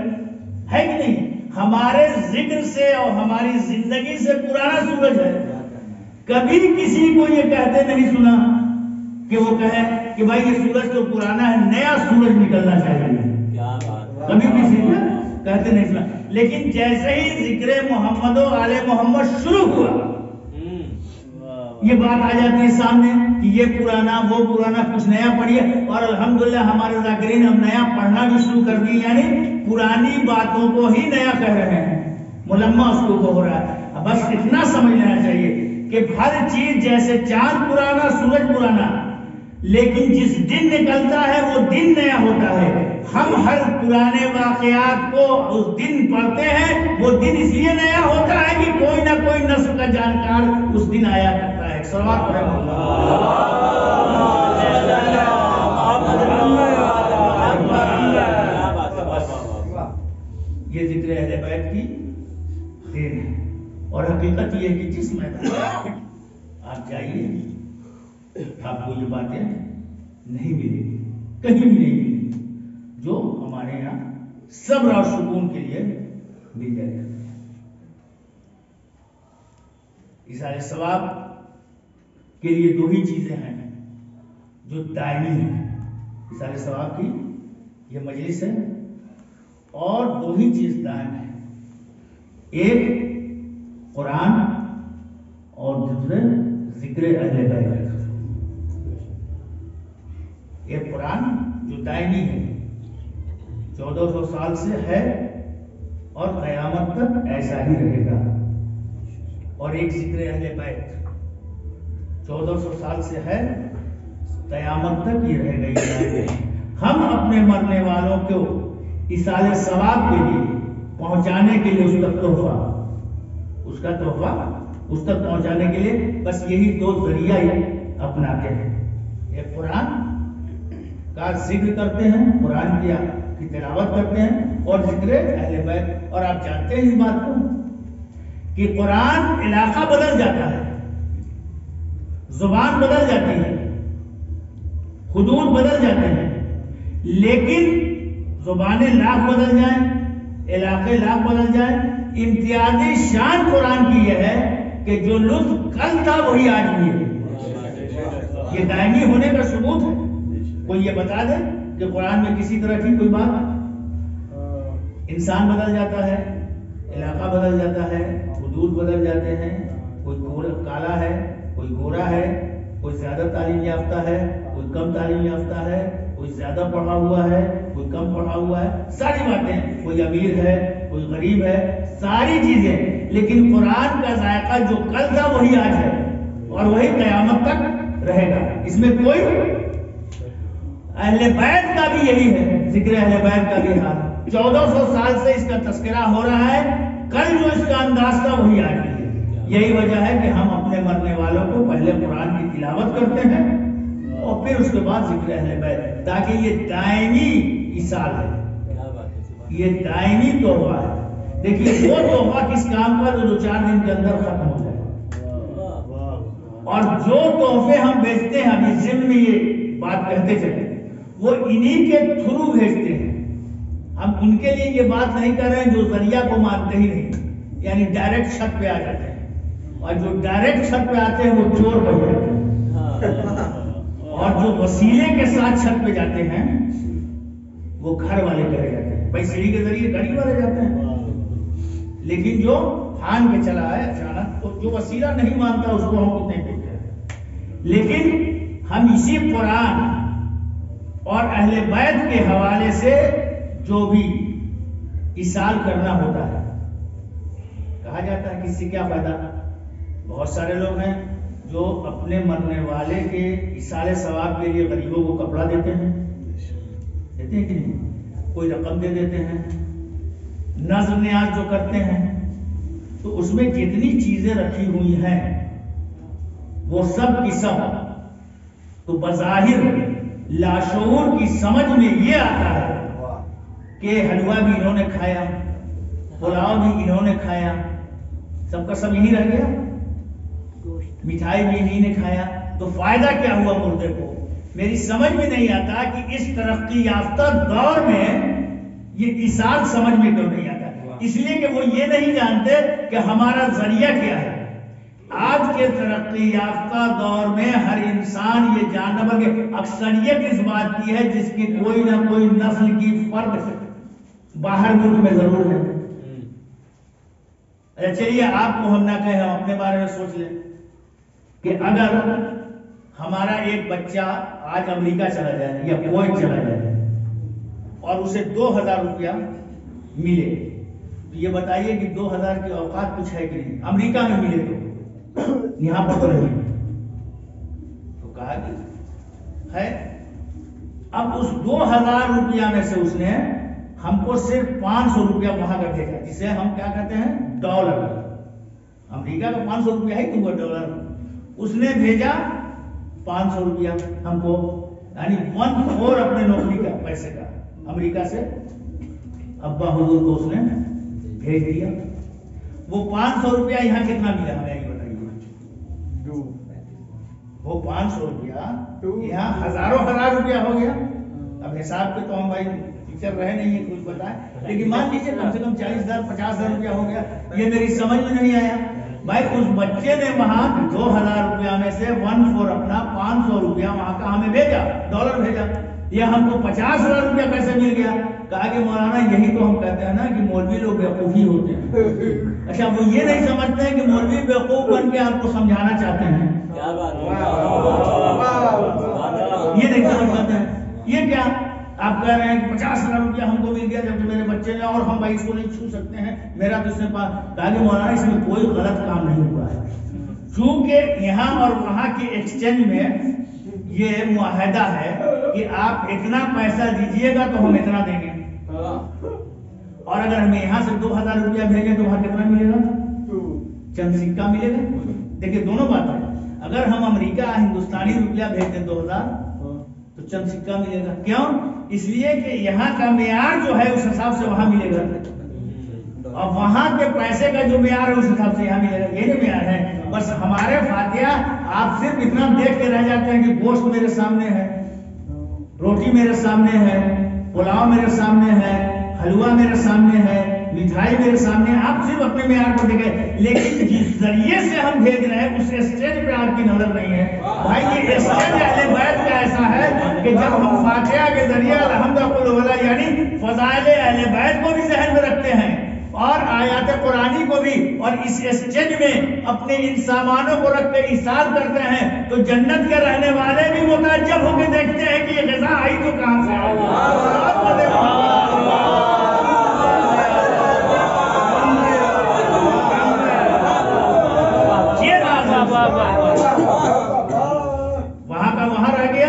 کہ نہیں؟ ہمارے ذکر سے اور ہماری زندگی سے پرانا سورج ہے. کبھی کسی کو یہ کہتے نہیں سنا کہ وہ کہے کہ بھائی یہ سورج تو پرانا ہے، نیا سورج نکلنا چاہیے. کبھی کسی کو کہتے نہیں سنا. لیکن جیسے ہی ذکر محمد و آل محمد شروع ہوا، یہ بات آ جاتی ہے سامنے کہ یہ پرانا وہ پرانا، کچھ نیا پڑھیے. اور الحمدللہ ہمارے ذاکرین اب نیا پڑھنا بھی شروع کر دی، یعنی پرانی باتوں کو ہی نیا کہہ رہے ہیں، ملمہ اس کو ہو رہا ہے. بس اتنا سمجھ لینا چاہیے کہ ہر چیز جیسے چاند پرانا، سورج پرانا، لیکن جس دن نکلتا ہے وہ دن نیا ہوتا ہے. ہم ہر پرانے واقعات کو اس دن پڑھتے ہیں، وہ دن اس لیے نیا ہوتا ہے کہ کوئی نہ کوئی نسل کا جانکار اس دن آیا کرتا ہے. صلوات پڑھیں. یہ ذکر اہل بیت کی دین ہے. اور حقیقت یہ ہے کہ جس میدان آپ جائیے آپ کو یہ باتیں نہیں ملے گی، کہیں بھی نہیں ملے گی جو ہمارے یہاں صبر اور سکون کے لیے مل جائے گا. ایثار ثواب کے لیے دو ہی چیزیں ہیں جو دائمی ہیں. ایثار ثواب کی یہ مجلس ہے اور دو ہی چیز دائم ہے، ایک قرآن اور دوسرے ذکر اہل بیت. ایک قرآن جو دائمی ہے، 1400 سال سے ہے اور قیامت تک ایسا ہی رہے گا. اور ایک ذکر اہل بیت 1400 سال سے ہے، قیامت تک یہ رہے گا. ہم اپنے مرنے والوں کو ایصال ثواب کے لیے پہنچانے کے لیے اس کا تحفہ اس تک پہنچانے کے لیے بس یہی دو ذریعہ ہی اپناتے ہیں. ایک قرآن کا ذکر کرتے ہیں، قرآن کی تلاوت کرتے ہیں، اور ذکر اہل بیت. اور آپ جانتے ہیں اس بات کو کہ قرآن علاقہ بدل جاتا ہے، زبان بدل جاتی ہے، حدود بدل جاتے ہیں، لیکن زبانیں لاکھ بدل جائیں، علاقے لاکھ بدل جائیں، امتیازی شان قرآن کی یہ ہے کہ جو لطف کل تھا وہی آج بھی ہے. یہ دائمی ہونے کا ثبوت ہے. کوئی یہ بتا دے کہ قرآن میں کسی طرح کی کوئی بات؟ انسان بدل جاتا ہے، علاقہ بدل جاتا ہے، حدود بدل جاتے ہیں، کوئی کالا ہے، کوئی گورا ہے، کوئی زیادہ تعلیم یافتہ ہے، کوئی کم تعلیم یافتہ ہے، کوئی زیادہ پڑھا ہوا ہے، کوئی کم پڑھا ہوا ہے، ساری باتیں، کوئی امیر ہے، کوئی غریب ہے، ساری چیزیں. لیکن قرآن کا ذائقہ جو کل تھا وہی آج ہے اور وہی قیامت تک رہے گا. اس میں کوئی، اہل بیت کا بھی یہی ہے، ذکر اہل بیت کا بھی حال. 1400 سال سے اس کا تذکرہ ہو رہا ہے، کل جو اس کا انداز تھا وہی آج بھی ہے. یہی وجہ ہے کہ ہم اپنے مرنے والوں کو پہلے قرآن کی تلاوت کرتے ہیں اور پھر اس کے بعد ذکر اہل بیت، تاکہ یہ دائمی ایصال ہے، یہ دائمی تحفہ ہے. دیکھیے وہ تحفہ کس کام کا جو 4 دن کے اندر ختم ہو جائے، اور جو تحفے ہم بھیجتے ہیں، ابھی ضمن میں یہ بات کہتے چلے، وہ انہی کے تھرو بھیجتے ہیں. ہم ان کے لیے یہ بات نہیں کر رہے ہیں جو ذریعہ کو مانتے ہی نہیں، یعنی ڈائریکٹ چھت پہ آ جاتے ہیں، اور جو ڈائریکٹ چھت پہ آتے ہیں وہ چور بن جاتے ہیں، اور جو وسیلے کے ساتھ چھت پہ جاتے ہیں وہ گھر والے کہے جاتے ہیں. بھائی سیڑھی کے ذریعے گاڑی والے جاتے ہیں، لیکن جو ہان کے چلا ہے اچانک، تو جو وسیلہ نہیں مانتا اس کو ہم کچھ نہیں بولتے ہیں. لیکن ہم اسی قرآن اور اہل بیت کے حوالے سے جو بھی ایصال کرنا ہوتا ہے، کہا جاتا ہے کہ اس سے کیا فائدہ. بہت سارے لوگ ہیں جو اپنے مرنے والے کے ایصال ثواب کے لیے غریبوں کو کپڑا دیتے ہیں کہ نہیں، کوئی رقم دے دیتے ہیں، نظر نیاز جو کرتے ہیں. تو اس میں جتنی چیزیں رکھی ہوئی ہیں وہ سب کی سب تو بظاہر لاشعور کی سمجھ میں یہ آتا ہے کہ حلوہ بھی انہوں نے کھایا، پلاؤ بھی انہوں نے کھایا، سب کا سب یہی رہ گیا، مٹھائی بھی انہی نے کھایا، تو فائدہ کیا ہوا مردے کو؟ میری سمجھ میں نہیں آتا کہ اس ترقی یافتہ دور میں یہ ایصال سمجھ میں کیوں نہیں آتا. اس لیے کہ وہ یہ نہیں جانتے کہ ہمارا ذریعہ کیا ہے. آج کے ترقی یافتہ دور میں ہر انسان یہ جاننا، بلکہ اکثریت اس بات کی ہے جس کی کوئی نہ کوئی نسل کی فرد باہر ملک میں ضرور ہے. اچھا چلیے آپ کو ہم نہ کہیں، ہم اپنے بارے میں سوچ لیں کہ اگر ہمارا ایک بچہ آج امریکہ چلا جائے یا کویت چلا جائے اور اسے 2000 روپیہ ملے، تو یہ بتائیے کہ 2000 کی اوقات کچھ ہے کہ نہیں؟ امریکہ میں ملے تو یہاں پر تو نہیں، تو کہا کہ ہے. اب اس 2000 روپیہ میں سے اس نے ہم کو صرف 500 روپیہ وہاں کا بھیجا، جسے ہم کیا کہتے ہیں ڈالر. امریکہ کا 500 روپیہ ہے تو وہ ڈالر. اس نے بھیجا 500 روپیہ ہم کو، یعنی 1/4 اپنے نوکری کا پیسے کا امریکہ سے ابا حضور کو اس نے بھیج دیا. وہ 500 روپیہ یہاں کتنا ملا ہمیں یہ بتائیے؟ وہ 500 روپیہ یہاں ہزار روپیہ ہو گیا. اب حساب کے تو ہم بھائی ٹیچر رہے نہیں ہے کچھ بتائیں، لیکن مان لیجیے کم سے کم 40,000 50,000 روپیہ ہو گیا. یہ میری سمجھ میں نہیں آیا. بھائی اس بچے نے وہاں 2000 روپیہ میں سے 1/4 اپنا 500 روپیہ وہاں کا ہمیں بھیجا، ڈالر بھیجا. یہ ہم کو 50,000 روپیہ کیسے مل گیا؟ کہا کہ مولانا یہی تو ہم کہتے ہیں نا کہ مولوی لوگ بیوقوفی ہوتے ہیں. اچھا وہ یہ نہیں سمجھتے ہیں کہ مولوی بیوقوف بن کے آپ کو سمجھانا چاہتے ہیں. یہ نہیں سمجھ پاتے ہیں. یہ کیا آپ کہہ رہے ہیں کہ 50,000 روپیہ ہم کو مل گیا جب میرے بچے نے، اور ہم بھائی اس کو نہیں چھو سکتے ہیں، میرا تو اس نے کہا کہ مولانا اس میں کوئی غلط کام نہیں ہوا ہے. چونکہ یہاں اور وہاں کے ایکسچینج میں یہ معاہدہ ہے کہ آپ اتنا پیسہ دیجئے گا تو ہم اتنا دیں گے، اور اگر ہمیں یہاں سے 2000 روپیہ بھیجیں تو وہاں کتنا ملے گا؟ چند سکہ ملے گا. دیکھیں دونوں بات ہے. اگر ہم امریکہ ہندوستانی روپیہ بھیجتے 2000 تو چند سکہ ملے گا. کیوں؟ اس لیے کہ یہاں کا معیار جو ہے اس حساب سے وہاں ملے گا، اور وہاں کے پیسے کا جو معیار ہے اس حساب سے یہاں ملے گا. یہ جو معیار ہے، بس ہمارے فاتحہ آپ صرف اتنا دیکھ کے رہ جاتے ہیں کہ گوشت میرے سامنے ہے، روٹی میرے سامنے ہے، پلاؤ میرے سامنے ہے، حلوہ میرے سامنے ہے، مٹھائی میرے سامنے، آپ صرف اپنے معیار کو دیکھیں، لیکن جس ذریعے سے ہم بھیج رہے ہیں اس اسٹیج پہ آپ کی نظر نہیں ہے۔ بھائی یہ اسٹیج اہل بیت کا ایسا ہے کہ جب ہم فاتحہ کے ذریعے الحمد للہ یعنی فضائل اہل بیت کو بھی ذہن میں رکھتے ہیں اور آیات قرآنی کو بھی، اور اس اسٹیج میں اپنے ان سامانوں کو رکھ کے اشار کرتے ہیں، تو جنت کے رہنے والے بھی متعجب ہو کے دیکھتے ہیں کہ یہ غذا آئی تو کہاں سے آئی۔ وہاں کا وہاں رہ گیا،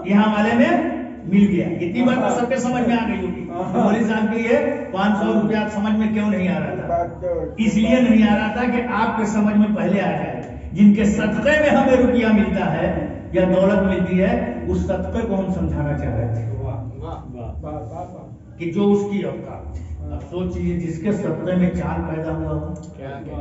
یہاں والے میں مل گیا۔ اتنی بات تو سب کے سمجھ میں آ گئی ہوگی۔ مولوی صاحب کے یہ 500 روپیہ سمجھ میں کیوں نہیں آ رہا تھا؟ اس لیے نہیں آ رہا تھا کہ آپ کے سمجھ میں پہلے آ جائے۔ جن کے صدقے میں ہمیں روپیہ ملتا ہے یا دولت ملتی ہے، اس صدقے کو ہم سمجھانا چاہ رہے تھے کہ جو اس کی اوقات۔ اب سوچیے جس کے صدقے میں چاند پیدا ہوا ہو،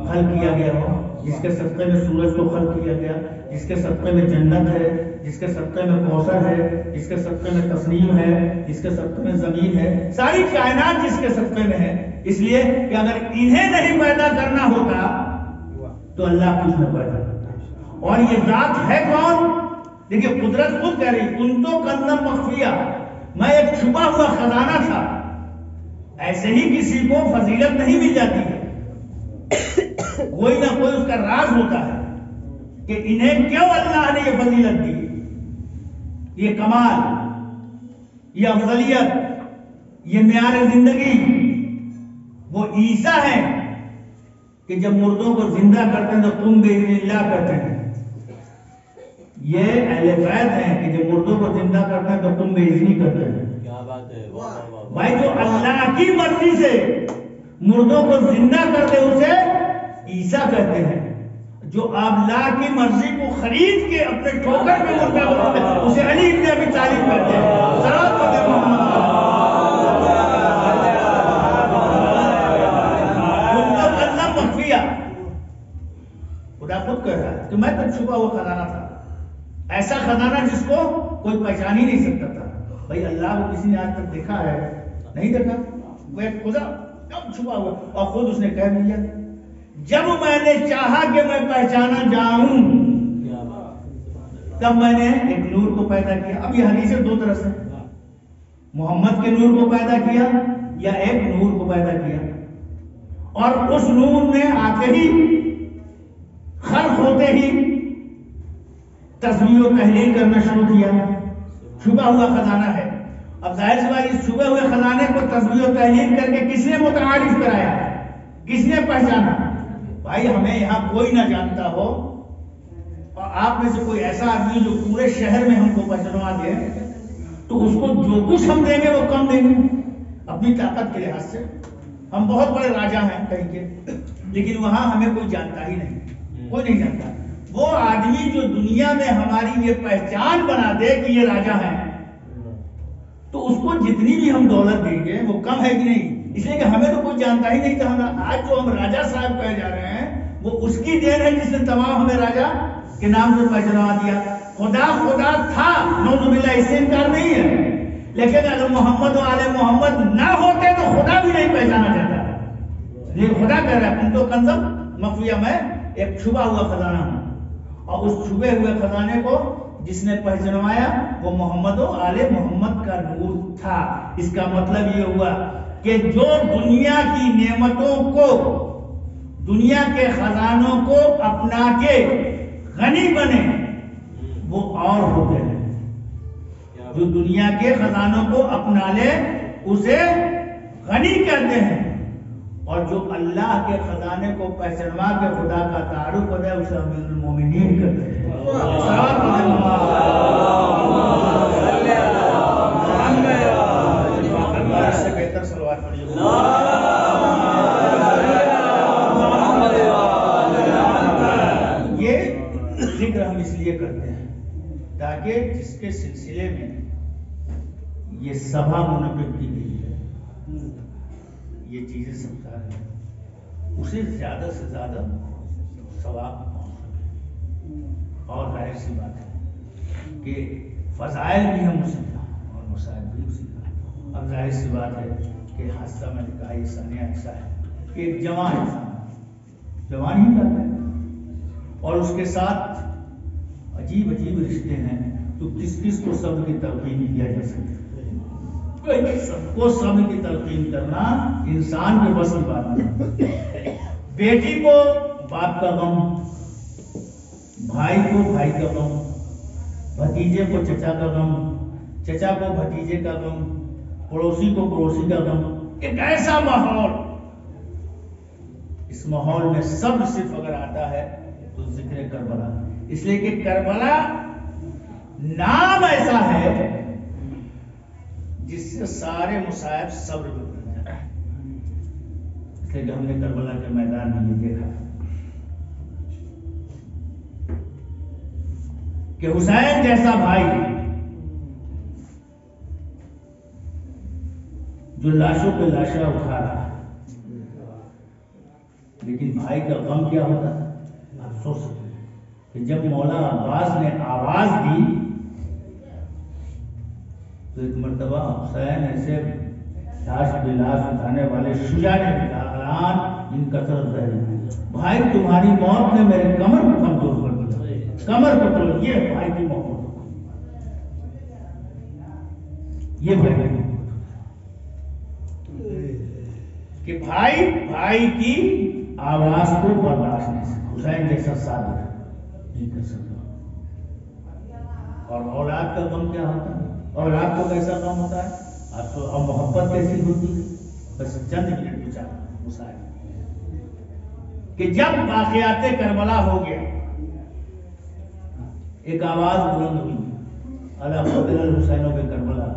خلق کیا گیا ہو، جس کے صدقے میں سورج کو خلق کیا گیا، جس کے صدقے میں جنت ہے، جس کے صدقے میں کوثر ہے، جس کے صدقے میں تسنیم ہے، جس کے صدقے میں زمین ہے، ساری کائنات جس کے صدقے میں ہے۔ اس لیے کہ اگر انہیں نہیں پیدا کرنا ہوتا تو اللہ کچھ نہ پیدا کرتا۔ اور یہ ذات ہے کون؟ دیکھیے قدرت خود کہہ رہی کنتو کنزا مخفیہ، میں ایک چھپا ہوا خزانہ تھا۔ ایسے ہی کسی کو فضیلت نہیں مل جاتی ہے، کوئی نہ کوئی اس کا راز ہوتا ہے کہ انہیں کیوں اللہ نے یہ فضیلت دی، یہ کمال، یہ افضلیت، یہ معیار زندگی۔ وہ عیسیٰ ہے کہ جب مردوں کو زندہ کرتے ہیں تو قم بإذن اللہ کرتے ہیں۔ یہ اہل بیت ہیں کہ جب مردوں کو زندہ کرتے ہیں تو قم بإذن کرتے ہیں۔ کیا بات ہے بھائی، جو اللہ کی مرضی سے مردوں کو زندہ کرتے اسے عیسیٰ کہتے ہیں، جو اللہ کی مرضی کو خرید کے اپنے ٹھوکر میں مردہ بناتے ہیں اسے علی ابن ابی طالب کہتے ہیں۔ صلوات پڑھیں محمد خدا خود کہہ رہا ہے کہ میں تو چھپا ہوا خزانہ تھا، ایسا خزانہ جس کو کوئی پہچان ہی نہیں سکتا تھا۔ بھائی اللہ کو کسی نے آج تک دیکھا ہے؟ نہیں دیکھا۔ وہ ایک خدا کب چھپا ہوا، اور خود اس نے کہہ دیا جب میں نے چاہا کہ میں پہچانا جاؤں تب میں نے ایک نور کو پیدا کیا۔ اب یہ حدیث دو طرح سے، محمد کے نور کو پیدا کیا یا ایک نور کو پیدا کیا، اور اس نور نے آتے ہی خلق ہوتے ہی تسبیح و تحلیل کرنا شروع کیا۔ چھپا ہوا خزانہ ہے۔ اب ظاہر سی بات، اس چھپے ہوئے خزانے کو تسبیح و تحلیل کر کے کس نے متعارف کرایا، کس نے پہچانا؟ بھائی ہمیں یہاں کوئی نہ جانتا ہو، اور آپ میں سے کوئی ایسا آدمی جو پورے شہر میں ہم کو پہچانوا دے تو اس کو جو کچھ ہم دیں گے وہ کم دیں گے اپنی طاقت کے لحاظ سے۔ ہم بہت بڑے راجا ہیں کہیں کے، لیکن وہاں ہمیں کوئی جانتا ہی نہیں، کوئی نہیں جانتا۔ وہ آدمی جو دنیا میں ہماری یہ پہچان بنا دے کہ یہ راجا ہے، تو اس کو جتنی بھی ہم دولت دیں گے وہ کم ہے کہ نہیں؟ اس لیے کہ ہمیں تو کوئی جانتا ہی نہیں تھا۔ آج جو ہم راجا صاحب کہے جا رہے ہیں وہ اس کی دین ہے جس نے تمام ہمیں راجا کے نام سے پہچانوا دیا۔ خدا خدا تھا، نعوذ باللہ، اس سے انکار نہیں ہے، لیکن اگر محمد و آل محمد نہ ہوتے تو خدا بھی نہیں پہچانا جاتا۔ لیکن خدا کہہ رہا ہے تم تو کنزم مخفیہ، میں ایک چھپا ہوا خزانہ ہوں، اور اس چھپے ہوئے خزانے کو جس نے پہچانوایا وہ محمد و آل محمد کا نور تھا۔ اس کا مطلب یہ ہوا کہ جو دنیا کی نعمتوں کو، دنیا کے خزانوں کو اپنا کے غنی بنے وہ اور ہوتے ہیں۔ جو دنیا کے خزانوں کو اپنا لے اسے غنی کہتے ہیں، اور جو اللہ کے خزانے کو پہچانوا کے خدا کا تعارف کرے اسے امیر المومنین کہتے ہیں۔ اس سے بہتر صلوات پڑھیے۔ یہ ذکر ہم اس لیے کرتے ہیں تاکہ جس کے سلسلے میں یہ سبھا منعقد کی گئی ہے، یہ چیزیں سمجھا رہے ہیں، اسے زیادہ سے زیادہ ثواب پہنچ سکے۔ اور ظاہر سی بات ہے کہ فضائل بھی ہم اسی کا اور مسائل بھی اسی کا۔ اب ظاہر سی بات ہے کہ حادثہ میں نے کہا یہ سامنے ایسا ہے کہ ایک جوان انسان جوان ہی کرتا ہے اور اس کے ساتھ عجیب عجیب رشتے ہیں، تو کس کس کو صبر کی تلقین کیا جا سکتا ہے؟ سب کو صبر کی تلقین کرنا انسان کے بس کی بات نہیں۔ بیٹی کو باپ کا غم، بھائی کو بھائی کا غم، بھتیجے کو چچا کا غم، چچا کو بھتیجے کا غم، پڑوسی کو پڑوسی کا غم، ایک ایسا ماحول، اس ماحول میں صبر صرف اگر آتا ہے تو ذکر کربلا، اس لیے کہ کربلا نام ایسا ہے جس سے سارے مصائب صبر میں بن جاتے ہیں۔ اس لیے کہ ہم نے کربلا کے میدان میں یہ دیکھا کہ حسین جیسا بھائی جو لاشوں پہ لاشیں اٹھا رہا ہے، لیکن بھائی کا غم کیا ہوتا ہے؟ افسوس کہ جب مولا عباس نے آواز دی تو ایک مرتبہ حسین ایسے لاش پہ لاش اٹھانے والے شجاع نے اعلان ان کثرت ظاہر، بھائی تمہاری موت نے میرے کمر کو کمزور کر دیا، کمر کو توڑ، یہ بھائی کی موت، یہ بھائی کی موت کہ بھائی بھائی کی آواز کو برداشت نہیں سکتا، حسین جیسا صادق نہیں کر سکتا۔ اور اولاد کا غم کیا ہوتا ہے؟ اولاد کو کیسا غم ہوتا ہے؟ اور محبت کیسی ہوتی ہے؟ بس چند منٹ بچا مسائل کہ جب واقعات کربلا ہو گیا، ایک آواز بلند ہوئی، الا قتل الحسین بے کربلا،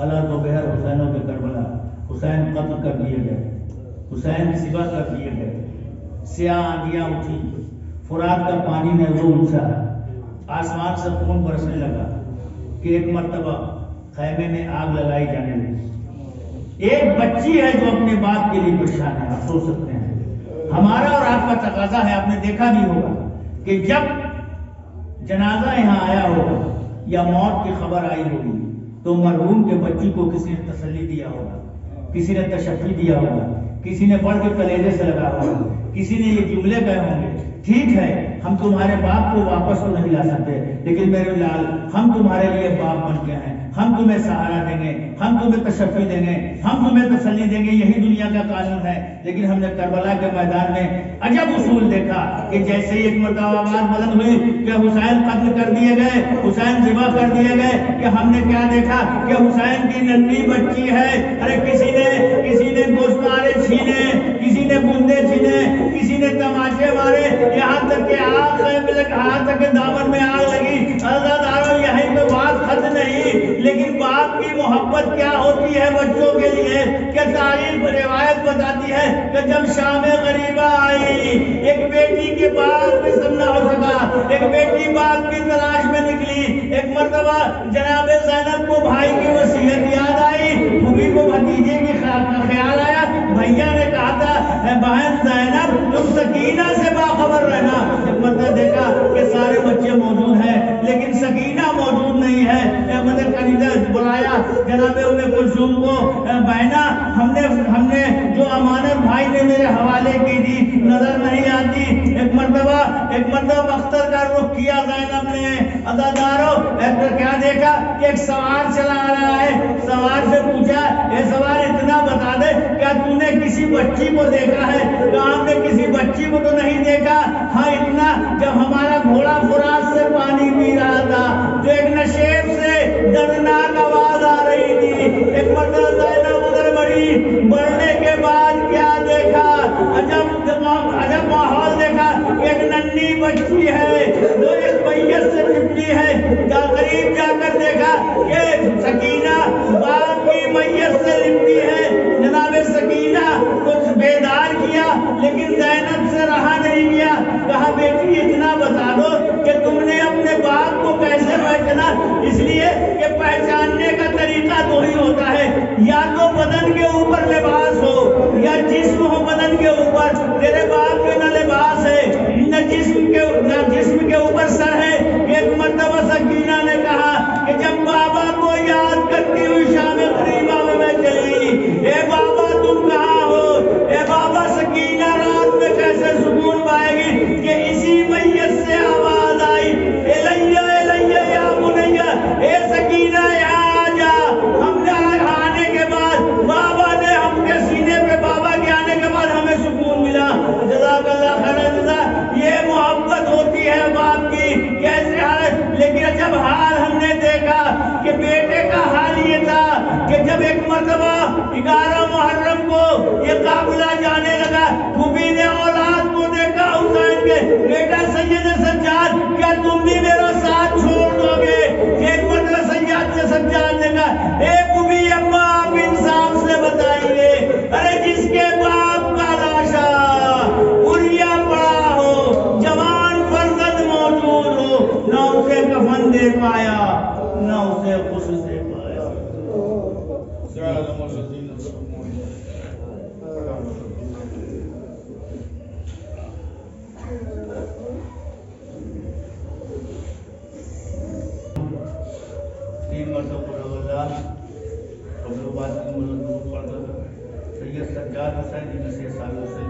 الا ذبح حسین بے کربلا، حسین قتل کر دیے گئے، حسین ذبح کر دیے گئے۔ سیاہ آندیاں اٹھی، فرات کا پانی نے رو اٹھا، آسمان سے خون برسنے لگا کہ ایک مرتبہ خیمے میں آگ لگائی جانے لگی۔ ایک بچی ہے جو اپنے باپ کے لیے پریشان ہے، آپ سوچ سکتے ہیں ہمارا اور آپ کا تقاضا ہے، آپ نے دیکھا بھی ہوگا کہ جب جنازہ یہاں آیا ہوگا یا موت کی خبر آئی ہوگی تو مرحوم کے بچی کو کسی نے تسلی دیا ہوگا، کسی نے تشفی دیا ہوگا، کسی نے پڑھ کے کلیجے سے لگا ہوگا، کسی نے یہ جملے کہے ہوں گے، ٹھیک ہے ہم تمہارے باپ کو واپس تو نہیں لا سکتے، لیکن میرے لال ہم تمہارے لیے باپ بن کے ہیں، ہم تمہیں سہارا دیں گے، ہم تمہیں تشفی دیں گے، ہم تمہیں تسلی دیں گے، یہی دنیا کا قانون ہے۔ لیکن ہم نے کربلا کے میدان میں عجب اصول دیکھا کہ جیسے ایک مرتبہ آواز بلند ہوئی کہ حسین قتل کر دیے گئے، حسین ذبح کر دیے گئے، کہ ہم نے کیا دیکھا کہ حسین کی ننھی بچی ہے، ارے کسی نے گوشتارے چھینے، کسی نے بندے چھینے، کسی نے تماچے مارے، یہاں تک کہ آگ یہاں تک کہ دامن میں آگ لگی۔ عزادارو یہیں پہ بات ختم نہیں، لیکن باپ کی محبت کیا ہوتی ہے بچوں کے لیے کہ تاریخ روایت بتاتی ہے کہ جب شام غریبہ آئی، ایک بیٹی کے باپ میں سب نہ ہو سکا، ایک بیٹی باپ کی تلاش میں نکلی، ایک مرتبہ جناب زینب کو بھائی کی وصیت یاد آئی، پھوپھی کو بھتیجے کی خیال آیا، بھیا نے کہا تھا بہن زینب تم سکینہ سے باخبر رہنا۔ ایک مرتبہ دیکھا کہ سارے بچے موجود ہیں لیکن سکینہ موجود نہیں ہے، مطلب کنیزہ بلایا جناب ام کلثوم کو، بہنا ہم نے جو امانت بھائی نے میرے حوالے کی تھی نظر نہیں آتی۔ ایک مرتبہ اختر کا رخ کیا زینب نے، عزادارو کیا دیکھا کہ ایک سوار چلا آ رہا ہے، سوار سے پوچھا اے سوار اتنا بتا دے کیا تو نے کسی بچی کو دیکھا ہے؟ کہا ہم نے کسی بچی کو تو نہیں دیکھا، ہاں اتنا جب ہمارا گھوڑا فرات سے پانی پی رہا تھا تو ایک نشیب سے دردناک آواز آ رہی تھی۔ ایک مرتبہ زینب ادھر بڑھی، بڑھنے کے بعد کیا دیکھا، عجب ماحول دیکھا، ایک ننھی بچی ہے جو ایک میت سے لپٹی ہے، قریب جا کر دیکھا کہ سکینہ باپ کی میت سے لپٹی ہے۔ جناب سکینہ کچھ بیدار کیا لیکن زینب سے رہا نہیں گیا، کہا بیٹی اتنا بتا دو کہ تم نے اپنے باپ کو کیسے پہچانا؟ اس لیے کہ پہچاننے کا طریقہ تو ہی ہوتا ہے، یا تو بدن کے اوپر لباس ہو یا جسم ہو بدن کے اوپر، تیرے باپ کے نہ لباس ہے نہ جسم کے اوپر سر ہے۔ ایک مرتبہ سکینہ نے کہا کہ جب بابا کو یاد کرتی ہوئی شام غریبہ میں مرتبہ 11 محرم کو یہ قافلہ جانے لگا. پھوپھی نے اولاد کو دیکھا، حسین کے بیٹا سید سجاد کیا تم بھی میرا ساتھ چھوڑ دو گے؟ ایک مرتبہ سجاد نے کہا اے پھوپھی ابا آپ انصاف سے بتائیے، ارے جس کے باپ کا لاشا اڑیا پڑا ہو، جوان فرزند موجود ہو، نہ اسے کفن دے پایا نہ اسے غسل دے پایا. تین مرتبہ اللہ قبل بات کی مدد پڑھتا تھا. سید سجاد حسین جی نے 6 سال سے